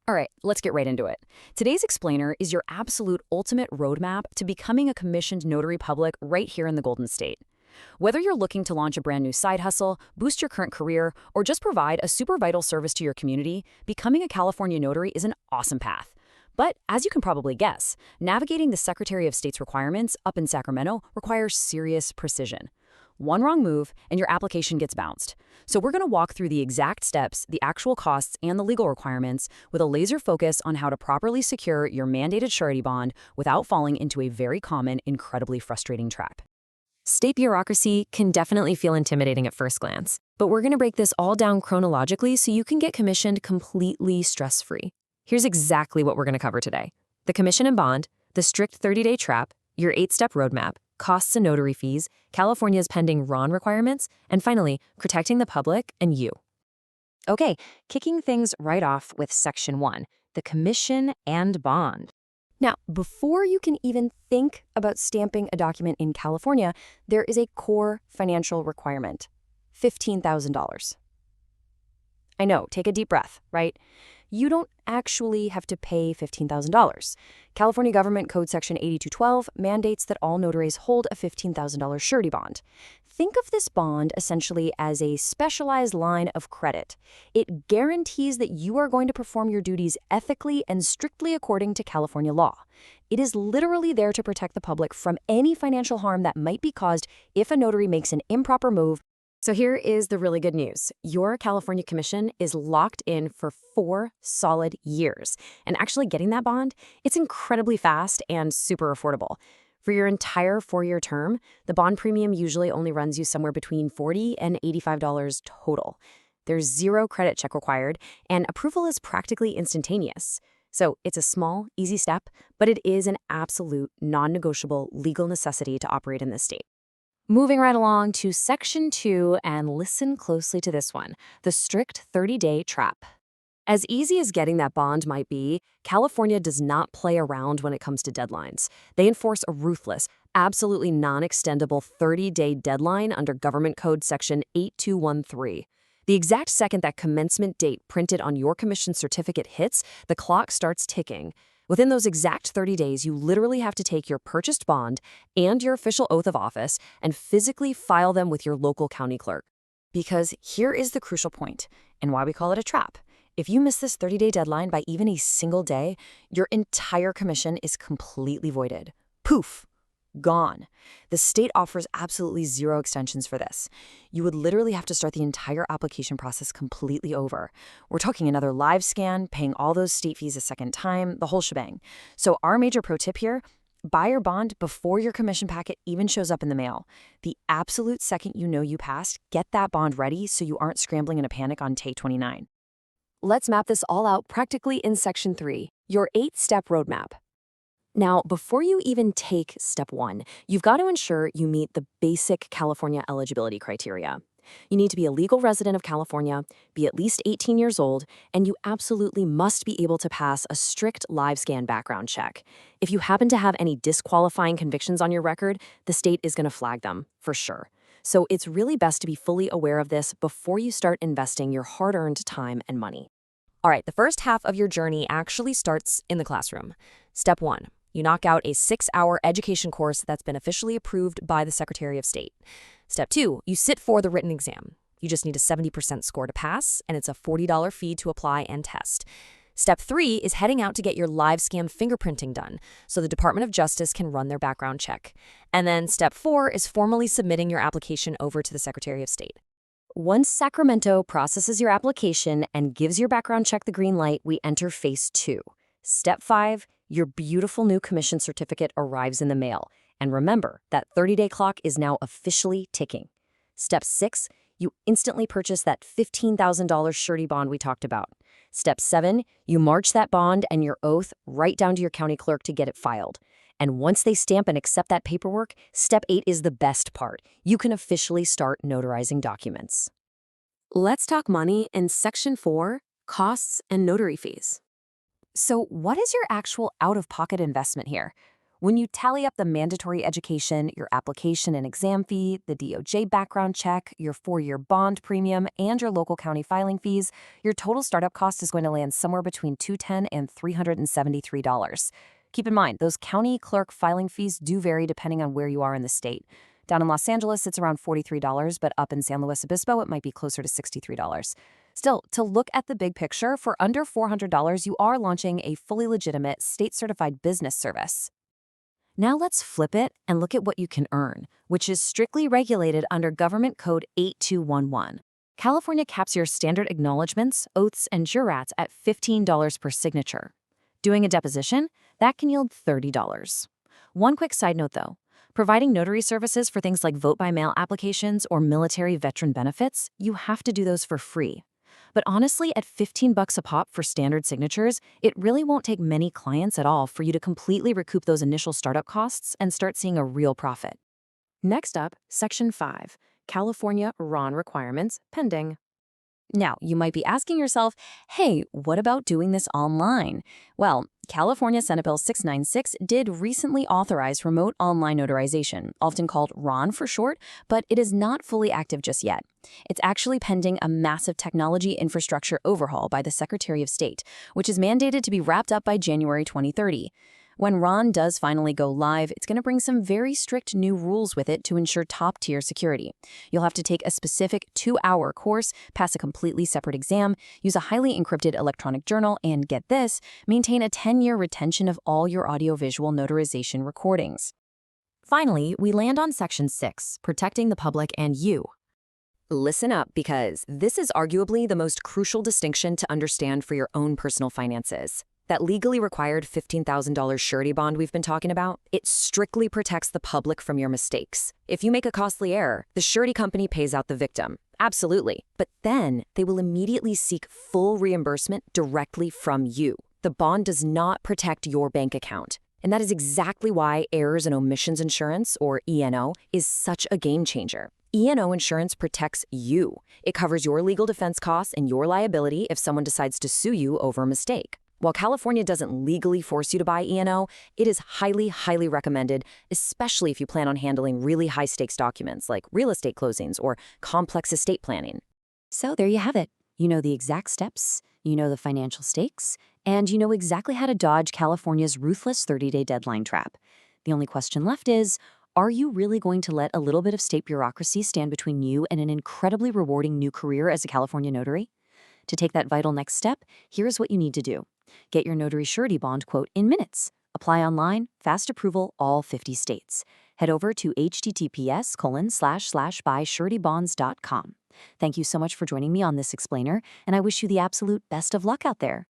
All right, let's get right into it. Today's explainer is your absolute ultimate roadmap to becoming a commissioned notary public right here in the Golden State. Whether you're looking to launch a brand new side hustle, boost your current career, or just provide a super vital service to your community, becoming a California notary is an awesome path. But as you can probably guess, navigating the Secretary of State's requirements up in Sacramento requires serious precision. One wrong move, and your application gets bounced. So we're going to walk through the exact steps, the actual costs, and the legal requirements with a laser focus on how to properly secure your mandated surety bond without falling into a very common, incredibly frustrating trap. State bureaucracy can definitely feel intimidating at first glance, but we're going to break this all down chronologically so you can get commissioned completely stress-free. Here's exactly what we're going to cover today: the commission and bond, the strict 30-day trap, your 8-step roadmap, costs and notary fees, California's pending RON requirements, and finally, protecting the public and you. Okay, kicking things right off with Section 1, the commission and bond. Now, before you can even think about stamping a document in California, there is a core financial requirement: $15,000. I know, take a deep breath, right? You don't actually have to pay $15,000. California Government Code Section 8212 mandates that all notaries hold a $15,000 surety bond. Think of this bond essentially as a specialized line of credit. It guarantees that you are going to perform your duties ethically and strictly according to California law. It is literally there to protect the public from any financial harm that might be caused if a notary makes an improper move. So here is the really good news. Your California commission is locked in for 4 solid years. And actually getting that bond, it's incredibly fast and super affordable. For your entire 4-year term, the bond premium usually only runs you somewhere between $40 and $85 total. There's 0 credit check required, and approval is practically instantaneous. So it's a small, easy step, but it is an absolute non-negotiable legal necessity to operate in this state. Moving right along to Section 2, and listen closely to this one, the strict 30-day trap. As easy as getting that bond might be, California does not play around when it comes to deadlines. They enforce a ruthless, absolutely non-extendable 30-day deadline under Government Code Section 8213. The exact second that commencement date printed on your commission certificate hits, the clock starts ticking. Within those exact 30 days, you literally have to take your purchased bond and your official oath of office and physically file them with your local county clerk. Because here is the crucial point, and why we call it a trap. If you miss this 30-day deadline by even a single day, your entire commission is completely voided. Poof! Gone. The state offers absolutely 0 extensions for this. You would literally have to start the entire application process completely over. We're talking another live scan, paying all those state fees a second time, the whole shebang. So our major pro tip here: buy your bond before your commission packet even shows up in the mail. The absolute second you know you passed, get that bond ready so you aren't scrambling in a panic on day 29. Let's map this all out practically in Section 3, your 8-step roadmap. Now, before you even take Step 1, you've got to ensure you meet the basic California eligibility criteria. You need to be a legal resident of California, be at least 18 years old, and you absolutely must be able to pass a strict live scan background check. If you happen to have any disqualifying convictions on your record, the state is going to flag them, for sure. So it's really best to be fully aware of this before you start investing your hard-earned time and money. All right, the first half of your journey actually starts in the classroom. Step 1. You knock out a 6-hour education course that's been officially approved by the Secretary of State. Step 2, you sit for the written exam. You just need a 70% score to pass, and it's a $40 fee to apply and test. Step 3 is heading out to get your live scan fingerprinting done, so the Department of Justice can run their background check. And then Step 4 is formally submitting your application over to the Secretary of State. Once Sacramento processes your application and gives your background check the green light, we enter Phase 2. Step 5, your beautiful new commission certificate arrives in the mail. And remember, that 30-day clock is now officially ticking. Step 6, you instantly purchase that $15,000 surety bond we talked about. Step 7, you march that bond and your oath right down to your county clerk to get it filed. And once they stamp and accept that paperwork, Step 8 is the best part. You can officially start notarizing documents. Let's talk money in Section 4, costs and notary fees. So what is your actual out-of-pocket investment here? When you tally up the mandatory education, your application and exam fee, the DOJ background check, your 4-year bond premium, and your local county filing fees, your total startup cost is going to land somewhere between $210 and $373. Keep in mind, those county clerk filing fees do vary depending on where you are in the state. Down in Los Angeles, it's around $43, but up in San Luis Obispo, it might be closer to $63. Still, to look at the big picture, for under $400, you are launching a fully legitimate, state-certified business service. Now let's flip it and look at what you can earn, which is strictly regulated under Government Code 8211. California caps your standard acknowledgments, oaths, and jurats at $15 per signature. Doing a deposition, that can yield $30. One quick side note though, providing notary services for things like vote-by-mail applications or military veteran benefits, you have to do those for free. But honestly, at $15 a pop for standard signatures, it really won't take many clients at all for you to completely recoup those initial startup costs and start seeing a real profit. Next up, Section 5, California RON requirements pending. Now, you might be asking yourself, hey, what about doing this online? Well, California Senate Bill 696 did recently authorize remote online notarization, often called RON for short, but it is not fully active just yet. It's actually pending a massive technology infrastructure overhaul by the Secretary of State, which is mandated to be wrapped up by January 2030. When RON does finally go live, it's going to bring some very strict new rules with it to ensure top-tier security. You'll have to take a specific 2-hour course, pass a completely separate exam, use a highly encrypted electronic journal, and get this, maintain a 10-year retention of all your audiovisual notarization recordings. Finally, we land on Section 6, protecting the public and you. Listen up, because this is arguably the most crucial distinction to understand for your own personal finances. That legally required $15,000 surety bond we've been talking about, it strictly protects the public from your mistakes. If you make a costly error, the surety company pays out the victim. Absolutely. But then they will immediately seek full reimbursement directly from you. The bond does not protect your bank account. And that is exactly why errors and omissions insurance, or E&O, is such a game changer. E&O insurance protects you. It covers your legal defense costs and your liability if someone decides to sue you over a mistake. While California doesn't legally force you to buy E&O, it is highly, highly recommended, especially if you plan on handling really high-stakes documents like real estate closings or complex estate planning. So there you have it. You know the exact steps, you know the financial stakes, and you know exactly how to dodge California's ruthless 30-day deadline trap. The only question left is, are you really going to let a little bit of state bureaucracy stand between you and an incredibly rewarding new career as a California notary? To take that vital next step, here's what you need to do. Get your notary surety bond quote in minutes. Apply online, fast approval, all 50 states. Head over to https://buysuretybonds.com. Thank you so much for joining me on this explainer, and I wish you the absolute best of luck out there.